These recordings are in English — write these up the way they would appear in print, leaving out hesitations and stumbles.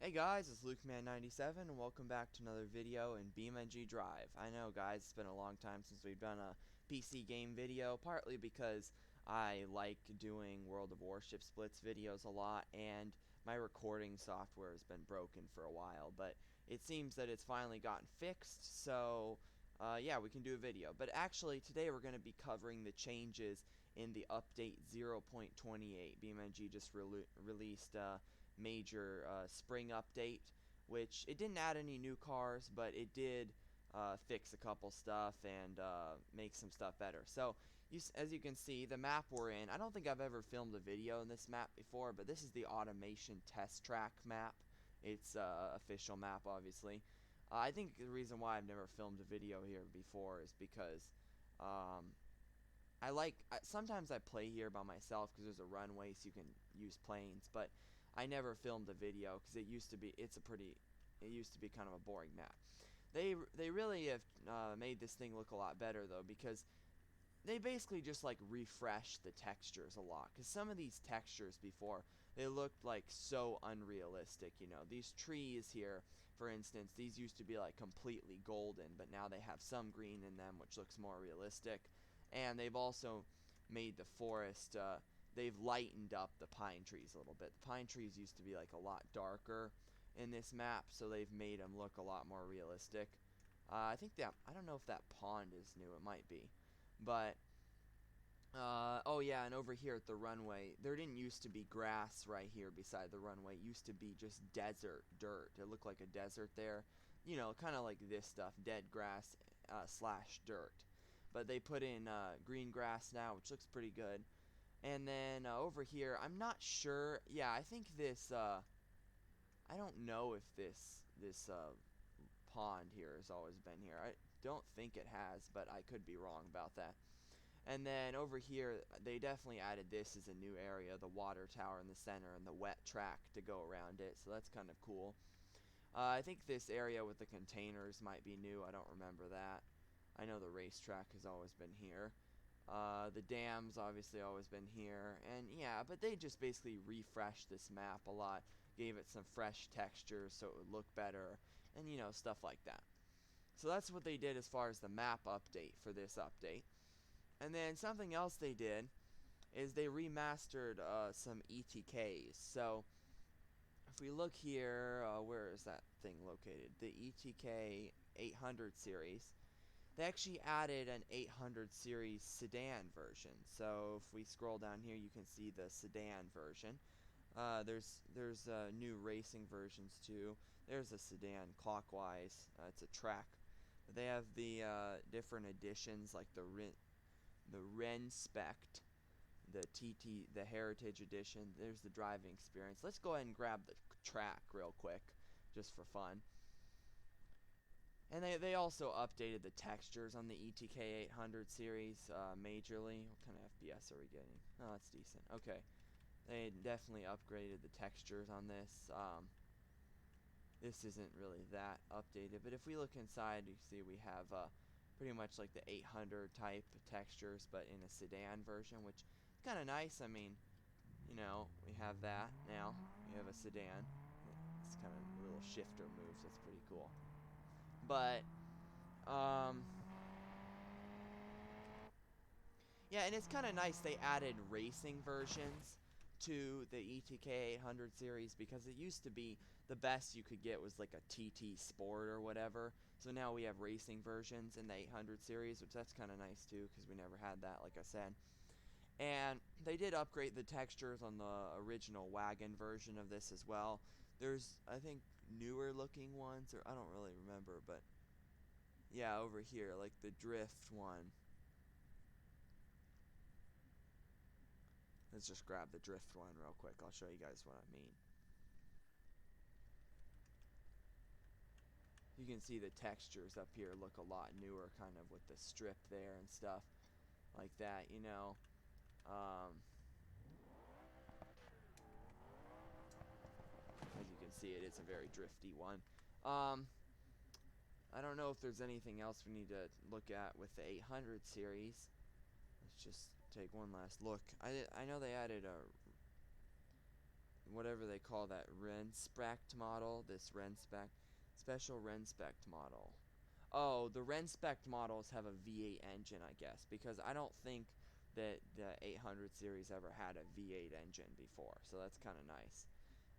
Hey guys, it's LukeMan97 and welcome back to another video in BeamNG.Drive. I know guys, it's been a long time since we've done a PC game video, partly because I like doing World of Warship splits videos a lot and my recording software has been broken for a while, but it seems that it's finally gotten fixed, so yeah, we can do a video. But actually today we're going to be covering the changes in the update 0.28. BeamNG just released major spring update, which it didn't add any new cars, but it did fix a couple stuff and make some stuff better. So as you can see, the map we're in, I don't think I've ever filmed a video in this map before, but this is the automation test track map. It's official map, obviously. I think the reason why I've never filmed a video here before is because sometimes I play here by myself because there's a runway so you can use planes, but I never filmed a video because it used to be kind of a boring map. They really have made this thing look a lot better though, because they basically just like refreshed the textures a lot, because some of these textures before, they looked like so unrealistic. You know, these trees here, for instance, these used to be like completely golden, but now they have some green in them, which looks more realistic. And they've also made the forest, they've lightened up the pine trees a little bit. The pine trees used to be like a lot darker in this map, so they've made them look a lot more realistic. I don't know if that pond is new, it might be. But, oh yeah, and over here at the runway, there didn't used to be grass right here beside the runway. It used to be just desert dirt. It looked like a desert there. You know, kind of like this stuff, dead grass slash dirt. But they put in green grass now, which looks pretty good. And then over here, I'm not sure. Yeah, I think this, I don't know if this pond here has always been here. I don't think it has, but I could be wrong about that. And then over here, they definitely added this as a new area, the water tower in the center and the wet track to go around it, so that's kind of cool. I think this area with the containers might be new. I don't remember that. I know the racetrack has always been here. The dam's obviously always been here. And yeah, but they just basically refreshed this map a lot. Gave it some fresh textures so it would look better. And you know, stuff like that. So that's what they did as far as the map update for this update. And then something else they did is they remastered some ETKs. So if we look here, where is that thing located? The ETK 800 series. They actually added an 800 series sedan version. So if we scroll down here, you can see the sedan version. There's new racing versions too. There's a sedan clockwise. It's a track. They have the different editions, like the Renspect, the Heritage Edition. There's the driving experience. Let's go ahead and grab the track real quick, just for fun. And they also updated the textures on the ETK 800 series majorly. What kind of FPS are we getting? Oh, that's decent. Okay. They definitely upgraded the textures on this. This isn't really that updated, but if we look inside, you see we have pretty much like the 800 type textures, but in a sedan version, which is kind of nice. I mean, you know, we have that now. We have a sedan. It's kind of little shifter moves. That's pretty cool. But, yeah, and it's kind of nice they added racing versions to the ETK 800 series, because it used to be the best you could get was like a TT Sport or whatever. So now we have racing versions in the 800 series, which that's kind of nice too, because we never had that, like I said. And they did upgrade the textures on the original wagon version of this as well. There's, I think, newer looking ones, or I don't really remember, but yeah, over here, like the drift one. Let's just grab the drift one real quick. I'll show you guys what I mean. You can see the textures up here look a lot newer, kind of with the strip there and stuff like that, you know. As you can see, it is a very drifty one. I don't know if there's anything else we need to look at with the 800 series. Let's just take one last look. I know they added a whatever they call that Renspect model, this Renspect, special Renspect model. Oh, the Renspect models have a V8 engine, I guess, because I don't think that the 800 series ever had a V8 engine before, so that's kind of nice.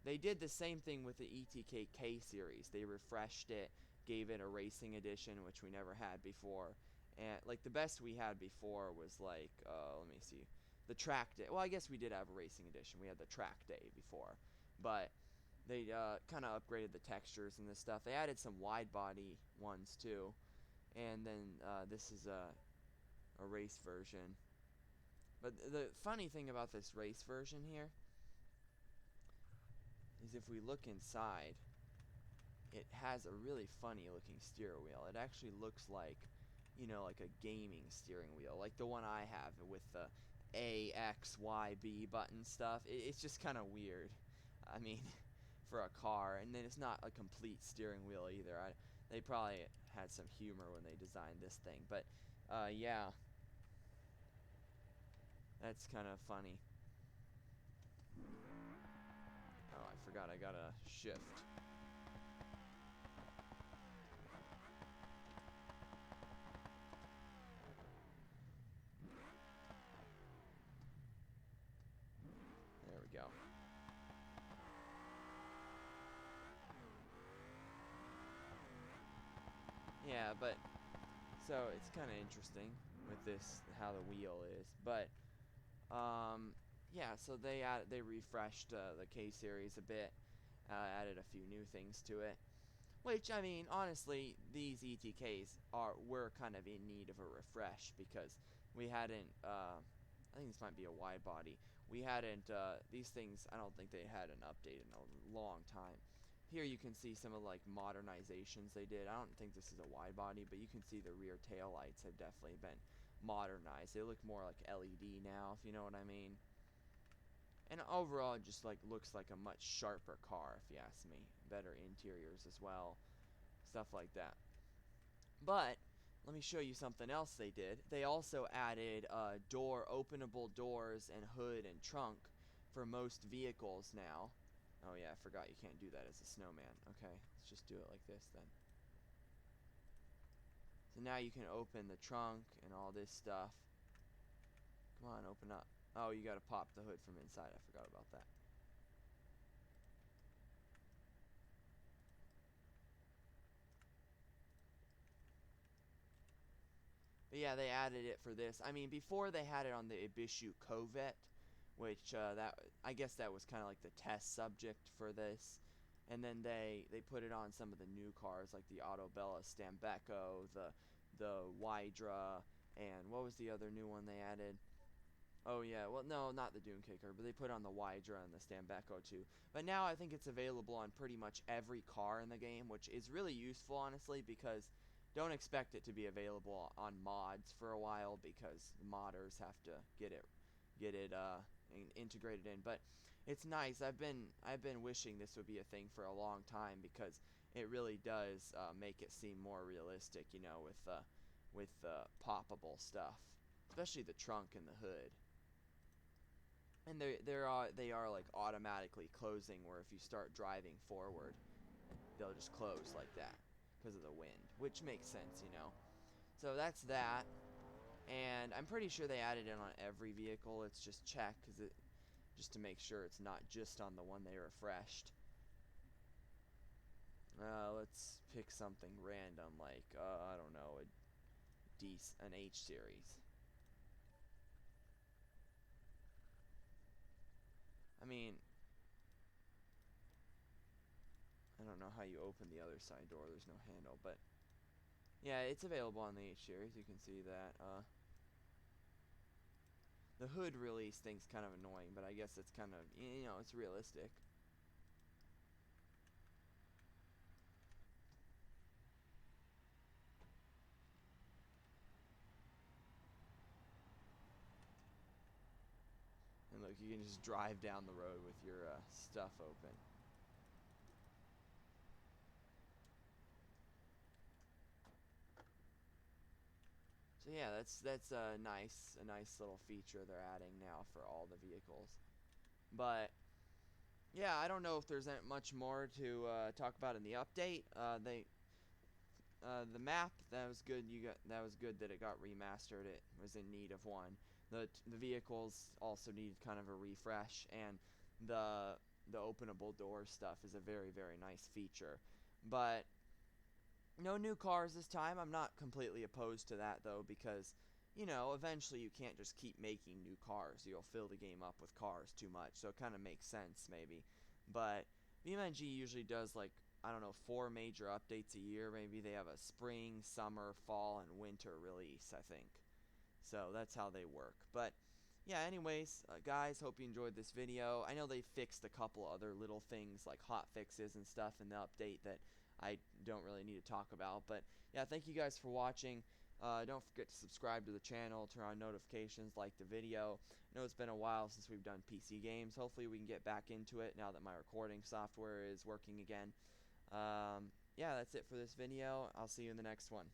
They did the same thing with the ETK K series. They refreshed it, gave it a racing edition, which we never had before. And like the best we had before was like, let me see, the track day. Well, I guess we did have a racing edition. We had the track day before, but they kind of upgraded the textures and this stuff. They added some wide body ones too, and then this is a race version. But the funny thing about this race version here is if we look inside, it has a really funny looking steering wheel. It actually looks like, you know, like a gaming steering wheel, like the one I have with the A, X, Y, B button stuff. It's just kind of weird. I mean, for a car, and then it's not a complete steering wheel either. They probably had some humor when they designed this thing, but yeah, that's kind of funny. Oh, I forgot I got a shift. There we go. Yeah, but so it's kind of interesting with this how the wheel is, but yeah. So they refreshed the K series a bit, added a few new things to it. Which, I mean, honestly, these ETKs were kind of in need of a refresh because we hadn't. I think this might be a wide body. We hadn't. These things, I don't think they had an update in a long time. Here you can see some of like modernizations they did. I don't think this is a wide body, but you can see the rear tail lights have definitely been modernized. They look more like LED now, if you know what I mean. And overall, it just like looks like a much sharper car, if you ask me. Better interiors as well, stuff like that. But let me show you something else they did. They also added openable doors and hood and trunk for most vehicles now. Oh yeah, I forgot you can't do that as a snowman. Okay, let's just do it like this then. So now you can open the trunk and all this stuff. Come on, open up. Oh, you gotta pop the hood from inside. I forgot about that. But yeah, they added it for this. I mean, before they had it on the Ibishu Covet, which that I guess that was kind of like the test subject for this. And then they put it on some of the new cars like the Autobella Stambeco, the Wydra, and what was the other new one they added? Oh yeah, well no, not the Dune Kicker, but they put on the Wydra and the Stambeco too. But now I think it's available on pretty much every car in the game, which is really useful honestly because don't expect it to be available on mods for a while because modders have to get it integrated in. But it's nice. I've been wishing this would be a thing for a long time because it really does make it seem more realistic, you know, with poppable stuff, especially the trunk and the hood. And they are like automatically closing where if you start driving forward, they'll just close like that because of the wind, which makes sense, you know. So that's that. And I'm pretty sure they added it on every vehicle. It's just check just to make sure it's not just on the one they refreshed. Let's pick something random like I don't know, an H series. I mean, I don't know how you open the other side door. There's no handle, but yeah, it's available on the H series. You can see that. The hood release thing's kind of annoying, but I guess it's kind of, you know, it's realistic. And look, you can just drive down the road with your stuff open. So yeah, that's a nice little feature they're adding now for all the vehicles. But yeah, I don't know if there's much more to talk about in the update. The map, that was good. That was good that it got remastered. It was in need of one. The vehicles also needed kind of a refresh, and the openable door stuff is a very nice feature. But no new cars this time. I'm not completely opposed to that though, because eventually you can't just keep making new cars. You'll fill the game up with cars too much. So it kind of makes sense maybe. But BeamNG usually does, like, I don't know, 4 major updates a year. Maybe they have a spring, summer, fall, and winter release, I think. So that's how they work. But yeah, anyways, guys, hope you enjoyed this video. I know they fixed a couple other little things like hot fixes and stuff in the update that I don't really need to talk about. But yeah, thank you guys for watching. Don't forget to subscribe to the channel, turn on notifications, like the video. I know it's been a while since we've done PC games. Hopefully we can get back into it now that my recording software is working again. Yeah, that's it for this video. I'll see you in the next one.